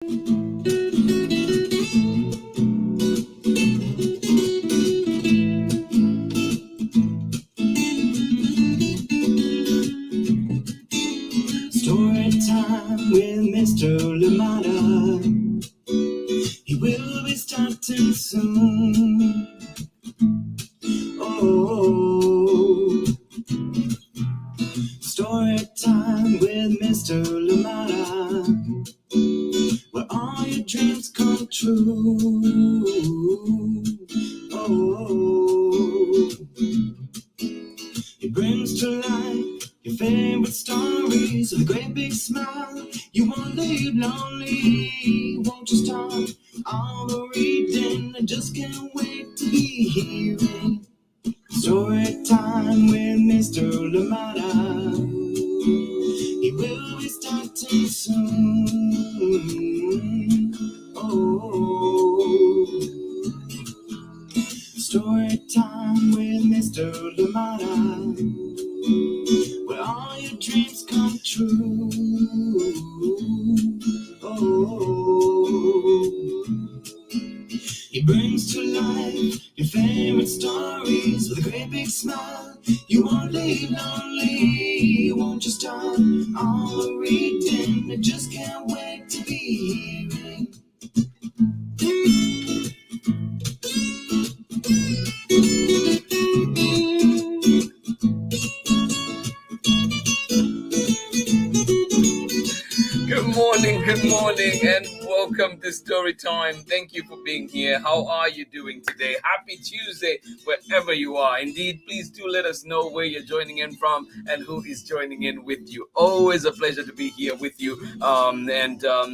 Story time with Mr. Lamada. He will be starting soon. Oh, story time with Mr. Lamada, where all your dreams come true. Oh, he brings to life your favorite stories with a great big smile. You won't leave lonely, won't you start all the reading? I just can't wait to be hearing story time with Mr. Lamada. He will be starting soon. Oh, story time with Mr. Lamada, where all your dreams come true. Oh, he brings to life your favorite stories with a great big smile. You won't leave lonely, won't you start all the reading? I just can't wait to be hearing. Good morning, and welcome to Story Time. Thank you for being here. How are you doing today? Happy Tuesday, wherever you are. Indeed, please do let us know where you're joining in from and who is joining in with you. Always a pleasure to be here with you.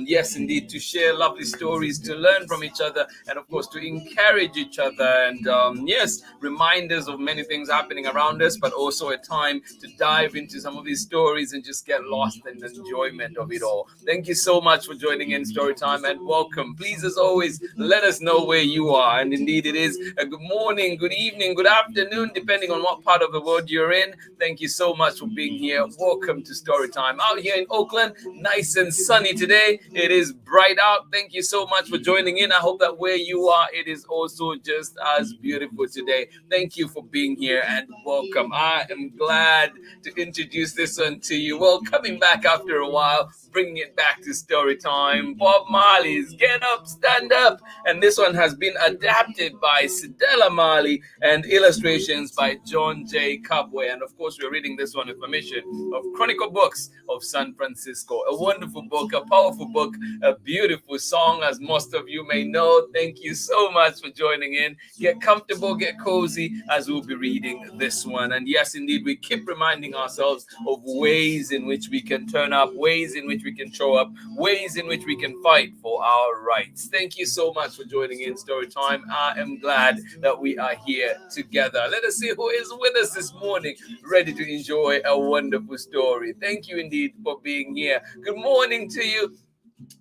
Yes, indeed, to share lovely stories, to learn from each other, and of course, to encourage each other. And yes, reminders of many things happening around us, but also a time to dive into some of these stories and just get lost in the enjoyment of it all. Thank you so much for joining in Storytime, and welcome. Please, as always, let us know where you are. And indeed, it is a good morning, good evening, good afternoon, depending on what part of the world you're in. Thank you so much for being here. Welcome to Storytime. Out here in Oakland, nice and sunny today. It is bright out. Thank you so much for joining in. I hope that where you are, it is also just as beautiful today. Thank you for being here and welcome. I am glad to introduce this one to you. Well, coming back after a while, bringing it back to story time. Bob Marley's Get Up, Stand Up. And this one has been adapted by Cedella Marley and illustrations by John Jay Cabuay. And of course, we're reading this one with permission of Chronicle Books of San Francisco. A wonderful book, a powerful book, a beautiful song, as most of you may know. Thank you so much for joining in. Get comfortable, get cozy as we'll be reading this one. And yes, indeed, we keep reminding ourselves of ways in which we can turn up, ways in which we can show up, ways in which we can fight for our rights. Thank you so much for joining in Storytime. I am glad that we are here together. Let us see who is with us this morning, ready to enjoy a wonderful story. Thank you indeed for being here. Good morning to you,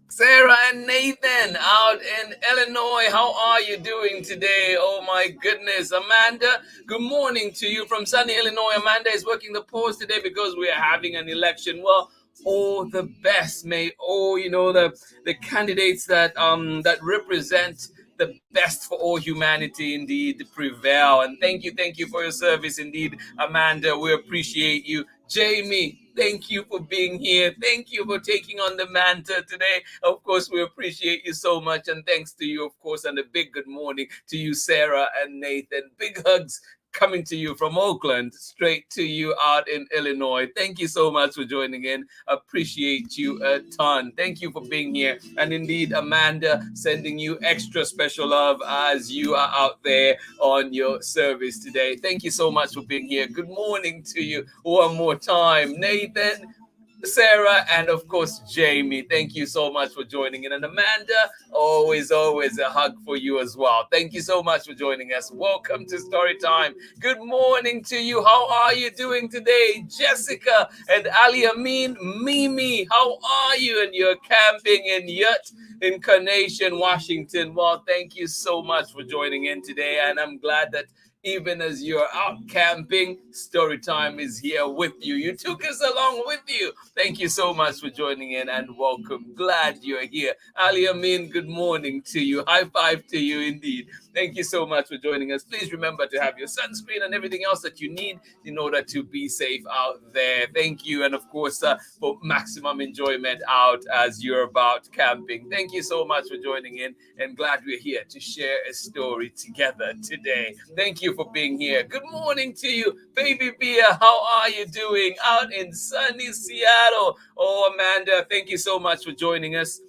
Sarah and Nathan out in Illinois. How are you doing today? Oh my goodness. Amanda, good morning to you from sunny Illinois. Amanda is working the polls today because we are having an election. Well, all the best. May all, the candidates that represent the best for all humanity indeed prevail. And thank you for your service indeed, Amanda. We appreciate you. Jamie, thank you for being here. Thank you for taking on the mantle today. Of course, we appreciate you so much. And thanks to you, of course, and a big good morning to you, Sarah and Nathan. Big hugs coming to you from Oakland, straight to you out in Illinois. Thank you so much for joining in. Appreciate you a ton. Thank you for being here. And indeed, Amanda, sending you extra special love as you are out there on your service today. Thank you so much for being here. Good morning to you one more time. Nathan, Sarah, and of course, Jamie. Thank you so much for joining in. And Amanda, always a hug for you as well. Thank you so much for joining us. Welcome to Storytime. Good morning to you. How are you doing today? Jessica and Ali Amin, Mimi, how are you? And you're camping in Yurt in Carnation, Washington. Well, thank you so much for joining in today. And I'm glad that Even as you're out camping, story time is here with you. You took us along with you. Thank you so much for joining in and welcome. Glad you're here. Ali Amin, good morning to you. High five to you indeed. Thank you so much for joining us. Please remember to have your sunscreen and everything else that you need in order to be safe out there. Thank you. And of course, for maximum enjoyment out as you're about camping. Thank you so much for joining in and glad we're here to share a story together today. Thank you for being here. Good morning to you, baby Bia. How are you doing out in sunny Seattle? Oh, Amanda, thank you so much for joining us.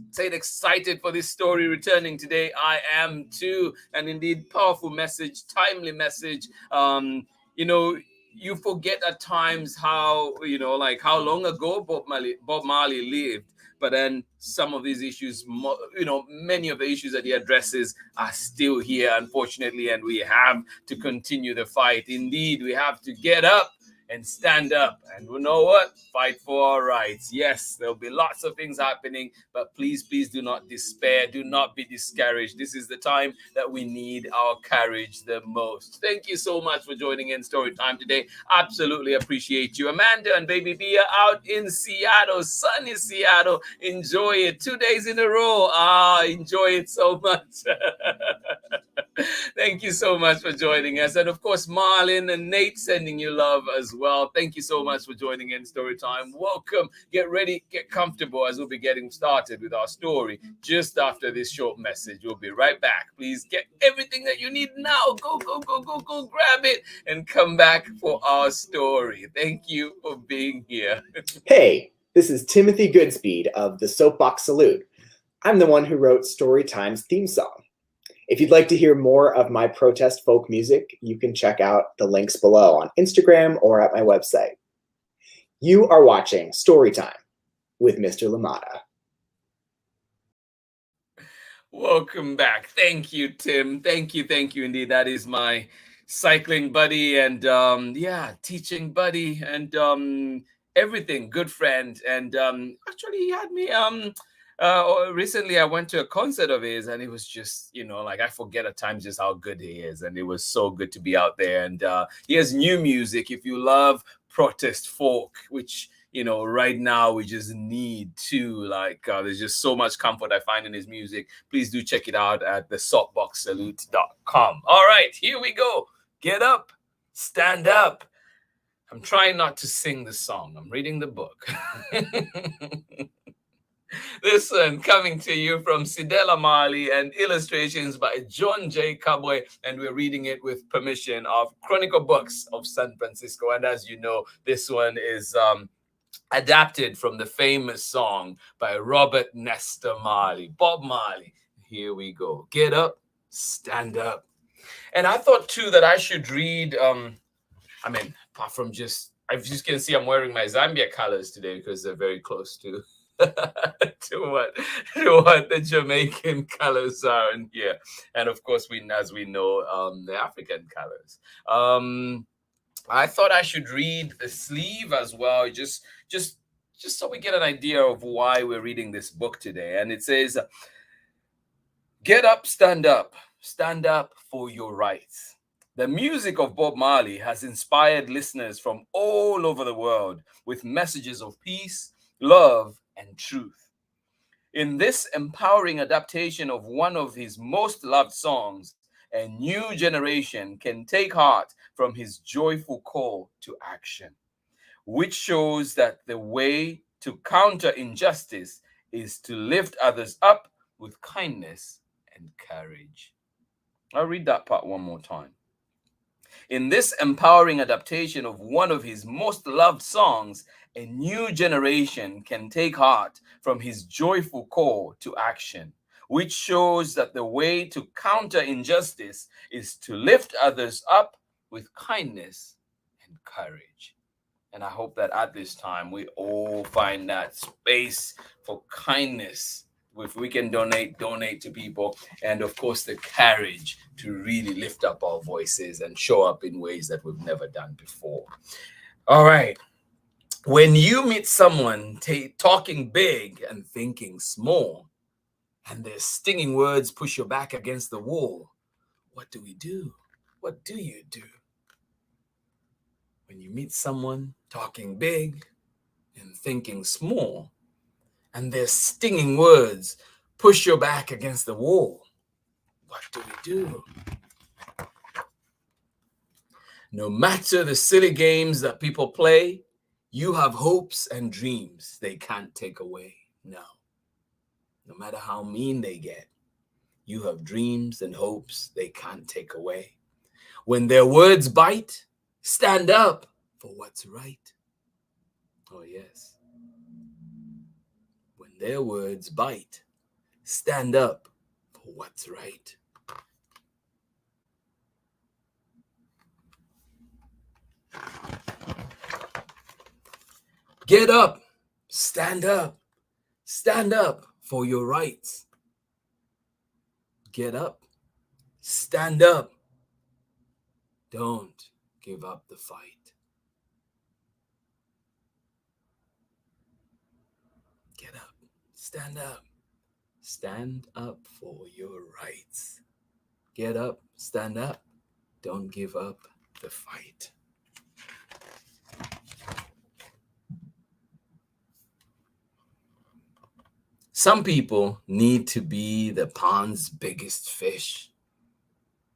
Saying excited for this story returning today. I am too. And indeed, powerful message, timely message. You know, you forget at times how, like how long ago Bob Marley lived. But then some of these issues, many of the issues that he addresses are still here, unfortunately, and we have to continue the fight. Indeed, we have to get up and stand up. And you know what? Fight for our rights. Yes, there'll be lots of things happening, but please do not despair. Do not be discouraged. This is the time that we need our courage the most. Thank you so much for joining in Story Time today. Absolutely appreciate you. Amanda and baby Bia out in Seattle, sunny Seattle. Enjoy it. 2 days in a row. Enjoy it so much. Thank you so much for joining us. And of course, Marlon and Nate sending you love as well. Thank you so much for joining in Story Time. Welcome. Get ready, get comfortable as we'll be getting started with our story just after this short message. We'll be right back. Please get everything that you need now. Go, grab it and come back for our story. Thank you for being here. Hey, this is Timothy Goodspeed of the Soapbox Salute. I'm the one who wrote Storytime's theme song. If you'd like to hear more of my protest folk music, you can check out the links below on Instagram or at my website. You are watching Storytime with Mr. LaMotta. Welcome back. Thank you, Tim. Thank you indeed. That is my cycling buddy and teaching buddy and everything. Good friend. And actually he had me recently I went to a concert of his and it was just, I forget at times just how good he is. And it was so good to be out there. And he has new music. If you love protest folk, which, right now we just need to, there's just so much comfort I find in his music. Please do check it out at thesoapboxsalute.com. All right, here we go. Get up, stand up. I'm trying not to sing the song. I'm reading the book. This one coming to you from Cedella Marley and illustrations by John Jay Cabuay, and we're reading it with permission of Chronicle Books of San Francisco. And as you know, this one is adapted from the famous song by Robert Nesta Marley, Bob Marley. Here we go. Get up, stand up. And I thought too that I should read, apart from as you can see, I'm wearing my Zambia colors today because they're very close to to what the Jamaican colors are in here, and of course as we know the African colors. I thought I should read the sleeve as well, just so we get an idea of why we're reading this book today. And it says, "Get up, stand up for your rights." The music of Bob Marley has inspired listeners from all over the world with messages of peace, love, and truth. In this empowering adaptation of one of his most loved songs, a new generation can take heart from his joyful call to action, which shows that the way to counter injustice is to lift others up with kindness and courage. I'll read that part one more time. In this empowering adaptation of one of his most loved songs, a new generation can take heart from his joyful call to action, which shows that the way to counter injustice is to lift others up with kindness and courage. And I hope that at this time we all find that space for kindness. If we can donate to people, and of course the courage to really lift up our voices and show up in ways that we've never done before. All right. When you meet someone talking big and thinking small, and their stinging words push your back against the wall, what do we do? What do you do when you meet someone talking big and thinking small, and their stinging words push your back against the wall? What do we do? No matter the silly games that people play, you have hopes and dreams they can't take away. No. No matter how mean they get, you have dreams and hopes they can't take away. When their words bite, stand up for what's right. Oh, yes. When their words bite, stand up for what's right. Get up, stand up for your rights. Get up, stand up. Don't give up the fight. Get up, stand up for your rights. Get up, stand up, don't give up the fight. Some people need to be the pond's biggest fish.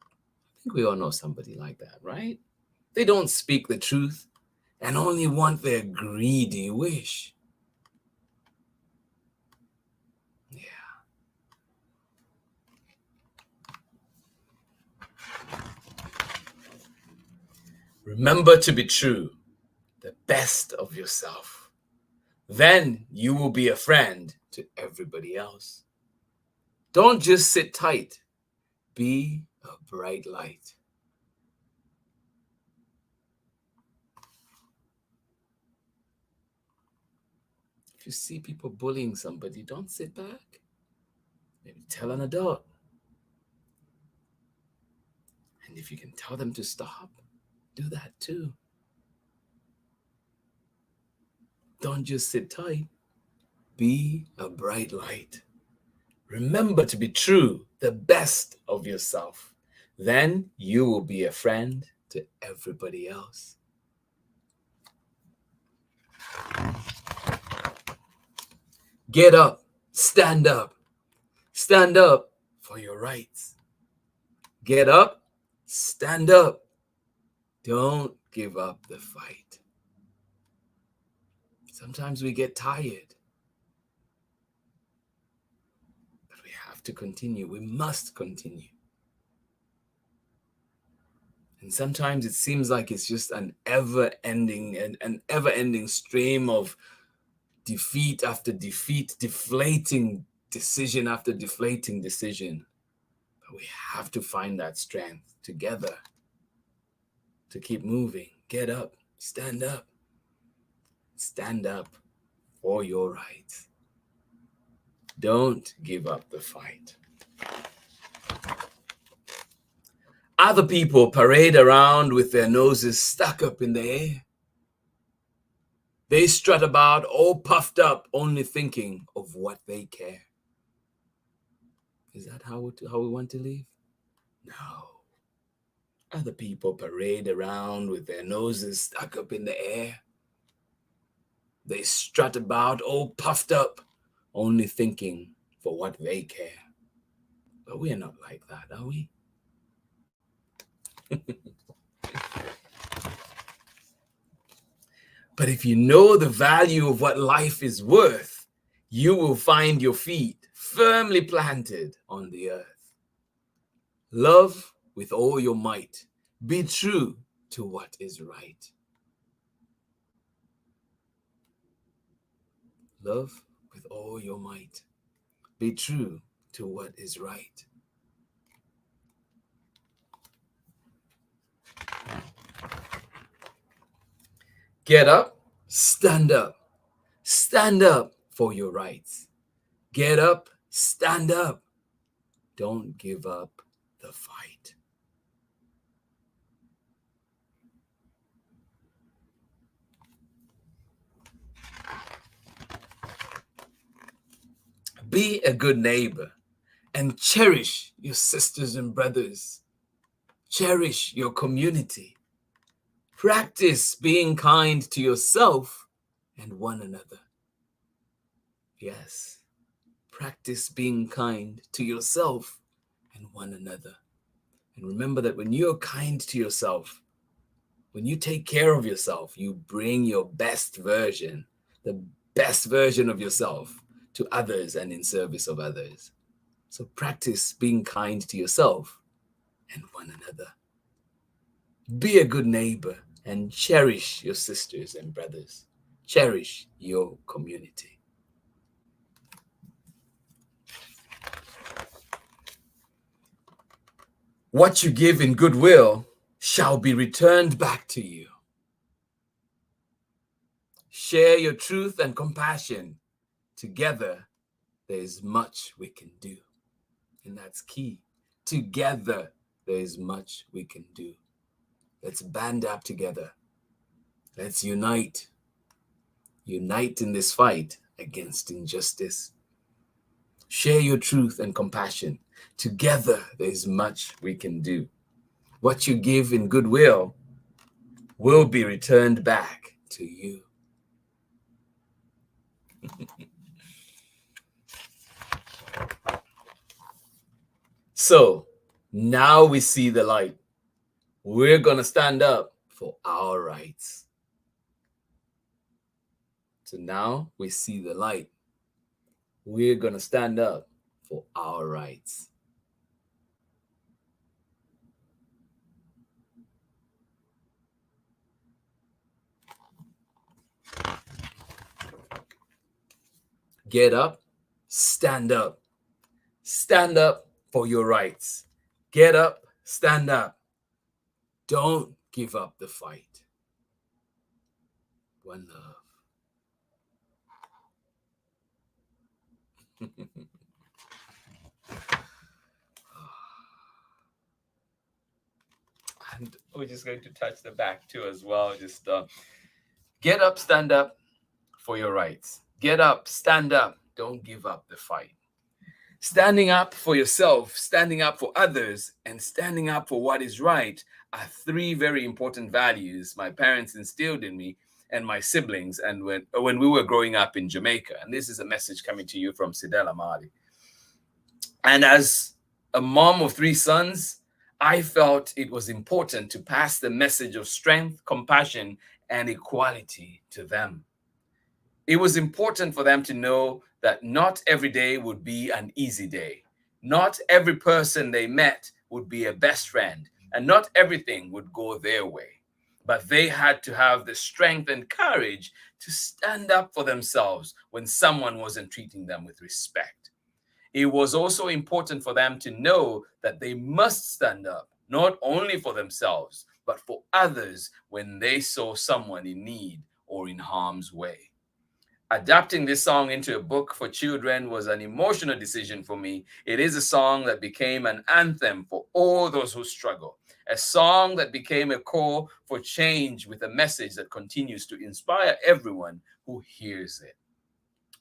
I think we all know somebody like that, right? They don't speak the truth and only want their greedy wish. Yeah. Remember to be true, the best of yourself. Then you will be a friend to everybody else. Don't just sit tight. Be a bright light. If you see people bullying somebody, don't sit back. Maybe tell an adult. And if you can tell them to stop, do that too. Don't just sit tight. Be a bright light. Remember to be true, the best of yourself. Then you will be a friend to everybody else. Get up, stand up for your rights. Get up, stand up. Don't give up the fight. Sometimes we get tired, but we have to continue. We must continue. And sometimes it seems like it's just an ever-ending stream of defeat after defeat, deflating decision after deflating decision. But we have to find that strength together to keep moving. Get up, stand up. Stand up for your rights. Don't give up the fight. Other people parade around with their noses stuck up in the air. They strut about all puffed up, only thinking of what they care. Is that how we want to live? No. Other people parade around with their noses stuck up in the air. They strut about all puffed up, only thinking for what they care. But we are not like that, are we? But if you know the value of what life is worth, you will find your feet firmly planted on the earth. Love with all your might. Be true to what is right. Love with all your might. Be true to what is right. Get up, stand up. Stand up for your rights. Get up, stand up. Don't give up the fight. Be a good neighbor and cherish your sisters and brothers. Cherish your community. Practice being kind to yourself and one another. Yes, practice being kind to yourself and one another. And remember that when you're kind to yourself, when you take care of yourself, you bring your best version, the best version of yourself to others and in service of others. So practice being kind to yourself and one another. Be a good neighbor and cherish your sisters and brothers. Cherish your community. What you give in goodwill shall be returned back to you. Share your truth and compassion. Together, there is much we can do. And that's key. Together, there is much we can do. Let's band up together. Let's unite. Unite in this fight against injustice. Share your truth and compassion. Together, there is much we can do. What you give in goodwill will be returned back to you. So, now we see the light. We're going to stand up for our rights. So now we see the light. We're going to stand up for our rights. Get up, stand up. Stand up for your rights. Get up, stand up. Don't give up the fight. One love. And we're just going to touch the back too as well. Just get up, stand up for your rights. Get up, stand up. Don't give up the fight. Standing up for yourself, standing up for others, and standing up for what is right are three very important values my parents instilled in me and my siblings and when we were growing up in Jamaica. And this is a message coming to you from Cedella Marley. And as a mom of three sons, I felt it was important to pass the message of strength, compassion, and equality to them. It was important for them to know that not every day would be an easy day. Not every person they met would be a best friend, and not everything would go their way. But they had to have the strength and courage to stand up for themselves when someone wasn't treating them with respect. It was also important for them to know that they must stand up, not only for themselves, but for others when they saw someone in need or in harm's way. Adapting this song into a book for children was an emotional decision for me. It is a song that became an anthem for all those who struggle, a song that became a call for change with a message that continues to inspire everyone who hears it.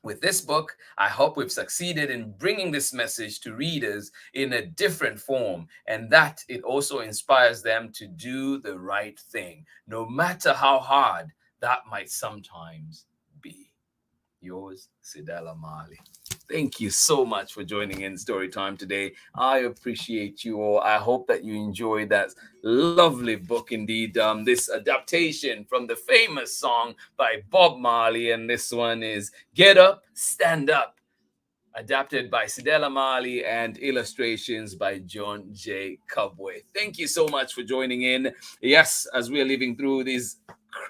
With this book, I hope we've succeeded in bringing this message to readers in a different form, and that it also inspires them to do the right thing, no matter how hard that might sometimes be. Yours, Cedella Marley. Thank you so much for joining in Storytime today. I appreciate you all. I hope that you enjoyed that lovely book indeed. This adaptation from the famous song by Bob Marley, and this one is Get Up, Stand Up, adapted by Cedella Marley and illustrations by John Jay Cabuay. Thank you so much for joining in. Yes, as we are living through these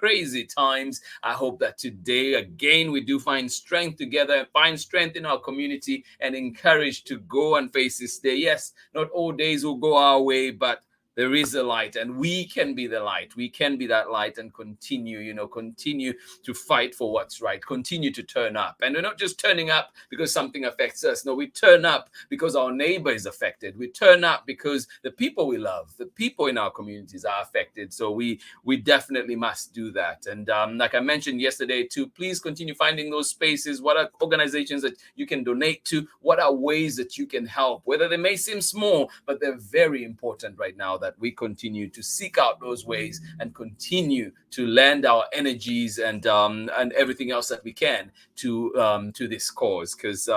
crazy times, I hope that today again we do find strength together, find strength in our community, and encourage to go and face this day. Yes, not all days will go our way, but there is a light, and we can be the light. We can be that light and continue to fight for what's right. Continue to turn up. And we're not just turning up because something affects us. No, we turn up because our neighbor is affected. We turn up because the people we love, the people in our communities are affected. So we definitely must do that. And like I mentioned yesterday too, please continue finding those spaces. What are organizations that you can donate to? What are ways that you can help? Whether they may seem small, but they're very important right now that we continue to seek out those ways and continue to lend our energies and everything else that we can to this cause, because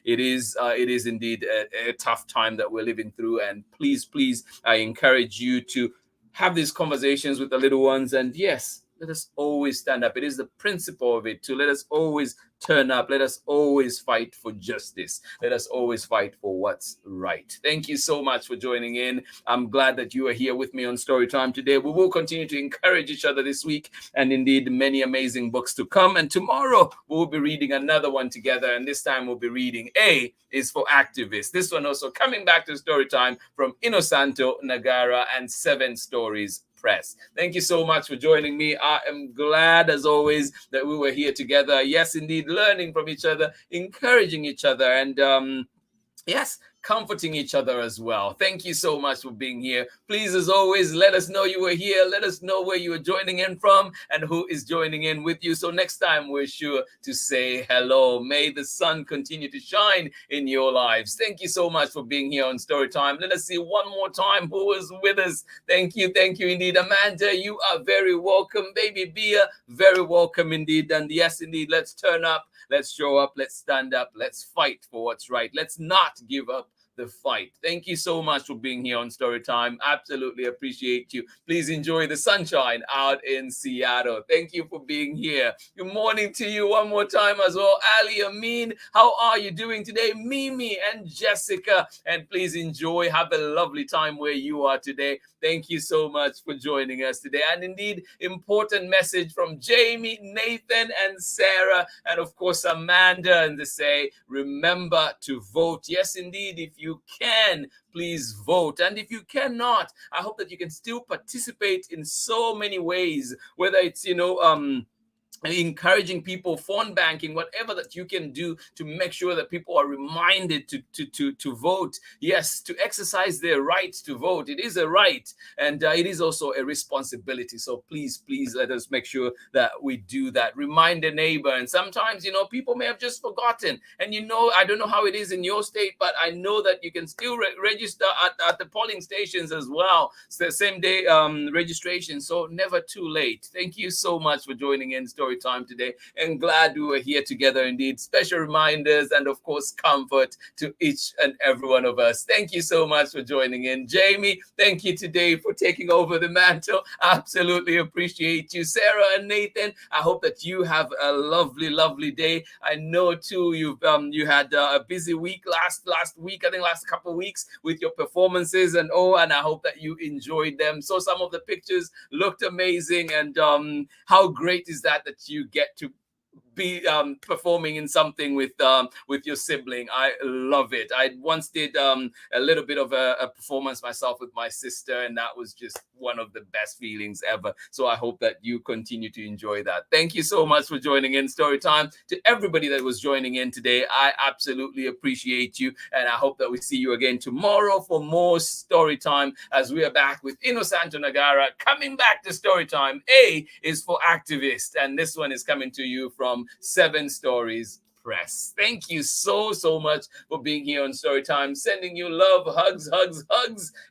it is indeed a tough time that we're living through. And please, I encourage you to have these conversations with the little ones. And yes, let us always stand up. It is the principle of it, to let us always turn up. Let us always fight for justice. Let us always fight for what's right. Thank you so much for joining in. I'm glad that you are here with me on Storytime today. We will continue to encourage each other this week, and indeed many amazing books to come. And tomorrow we'll be reading another one together, and this time we'll be reading A is for Activists. This one also coming back to Storytime from Inosanto Nagara and 7 Stories Press. Thank you so much for joining me. I am glad, as always, that we were here together. Yes, indeed, learning from each other, encouraging each other, and yes, comforting each other as well. Thank you so much for being here. Please, as always, let us know you were here. Let us know where you are joining in from and who is joining in with you. So next time, we're sure to say hello. May the sun continue to shine in your lives. Thank you so much for being here on Storytime. Let us see one more time who is with us. Thank you indeed. Amanda, you are very welcome. Baby Bia, very welcome indeed. And yes, indeed, let's turn up. Let's show up. Let's stand up. Let's fight for what's right. Let's not give up the fight. Thank you so much for being here on Storytime. Absolutely appreciate you. Please enjoy the sunshine out in Seattle. Thank you for being here. Good morning to you one more time as well. Ali Amin, how are you doing today? Mimi and Jessica. And please enjoy. Have a lovely time where you are today. Thank you so much for joining us today. And indeed, important message from Jamie, Nathan, and Sarah, and of course Amanda, and they say, remember to vote. Yes, indeed, if you can, please vote. And if you cannot, I hope that you can still participate in so many ways, whether it's, encouraging people, phone banking, whatever that you can do to make sure that people are reminded to vote. Yes, to exercise their right to vote. It is a right, and it is also a responsibility. So please let us make sure that we do that. Remind a neighbor. And sometimes, people may have just forgotten. And I don't know how it is in your state, but I know that you can still register at the polling stations as well. It's the same day registration. So never too late. Thank you so much for joining in Storytime today, and glad we were here together indeed. Special reminders and of course comfort to each and every one of us. Thank you so much for joining in. Jamie, thank you today for taking over the mantle. Absolutely appreciate you. Sarah and Nathan, I hope that you have a lovely day. I know too you had a busy week last week, I think last couple of weeks, with your performances and I hope that you enjoyed them. So some of the pictures looked amazing, and how great is that you get to be performing in something with your sibling. I love it. I once did a little bit of a performance myself with my sister, and that was just one of the best feelings ever. So I hope that you continue to enjoy that. Thank you so much for joining in Storytime. To everybody that was joining in today, I absolutely appreciate you, and I hope that we see you again tomorrow for more Storytime, as we are back with Inosanto Nagara coming back to Storytime. A is for Activist, and this one is coming to you from 7 Stories Press. Thank you so much for being here on Storytime. Sending you love, hugs,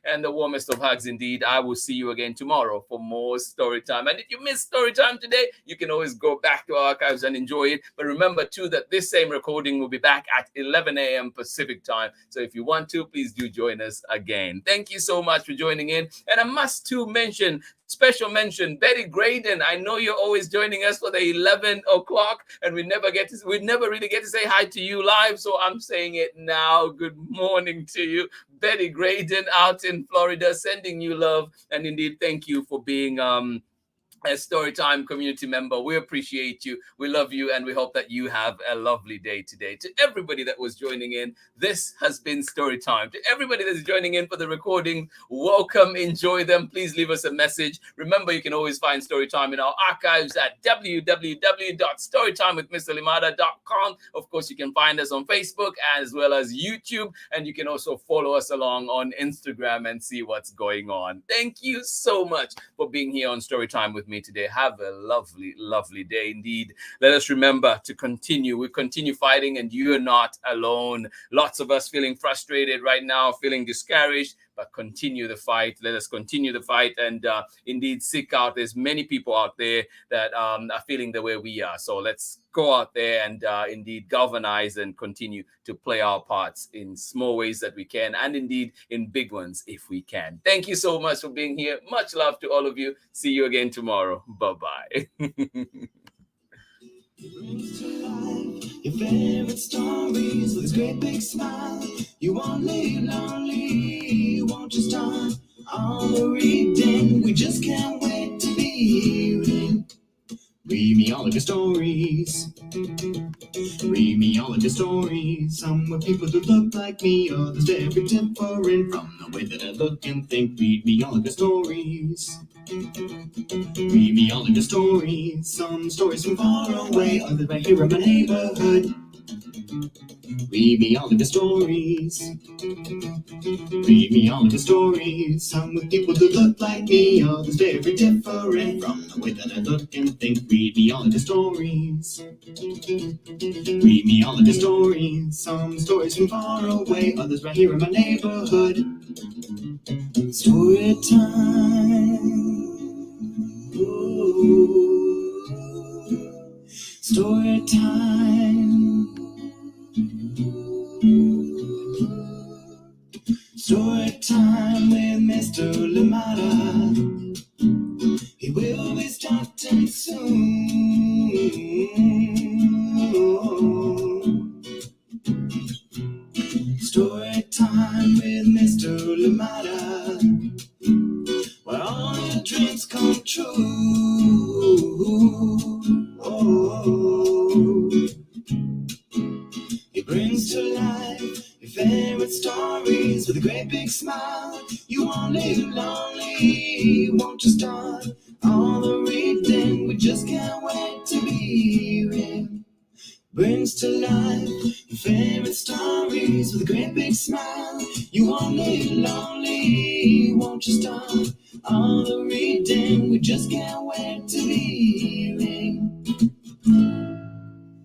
and the warmest of hugs indeed. I will see you again tomorrow for more Storytime. And if you missed Storytime today, you can always go back to our archives and enjoy it. But remember too that this same recording will be back at 11 a.m. Pacific time. So if you want to, please do join us again. Thank you so much for joining in. And I must too mention, special mention, Betty Graydon. I know you're always joining us for the 11 o'clock, and we never really get to say hi to you live, so I'm saying it now. Good morning to you, Betty Graydon out in Florida, sending you love, and indeed thank you for being a Storytime community member. We appreciate you, we love you, and we hope that you have a lovely day today. To everybody that was joining in, this has been Storytime. To everybody that's joining in for the recording, welcome, enjoy them. Please leave us a message. Remember, you can always find Storytime in our archives at www.storytimewithmrlimada.com. Of course, you can find us on Facebook as well as YouTube, and you can also follow us along on Instagram and see what's going on. Thank you so much for being here on Storytime with me today. Have a lovely day indeed. Let us remember to continue. We continue fighting, and you're not alone. Lots of us feeling frustrated right now, feeling discouraged, but continue the fight. Let us continue the fight and indeed seek out. There's many people out there that are feeling the way we are. So let's go out there and indeed galvanize and continue to play our parts in small ways that we can, and indeed in big ones if we can. Thank you so much for being here. Much love to all of you. See you again tomorrow. Bye-bye. Brings to life your favorite stories with a great big smile. You won't live lonely, won't you start on the reading? We just can't wait to be hearing. Read me all of your stories. Read me all of your stories. Some with people who look like me, others very different from the way that I look and think. Read me all of your stories. Read me all of your stories. Some stories from far away, others right here in my neighborhood. Read me all of your stories. Read me all of your stories. Some with people who look like me, others very different from the way that I look and think. Read me all of your stories. Read me all of your stories. Some stories from far away, others right here in my neighborhood. Story time. Ooh. Story time. Story time with Mr. Lamada. He will be starting soon. Story time with Mr. Lamada, where all your dreams come true. Oh, he brings to life your favorite stories with a great big smile. You won't live lonely, won't you start all the reading? We just can't wait to be hearing. Brings to life your favorite stories with a great big smile. You won't live lonely, won't you start all the reading? We just can't wait to be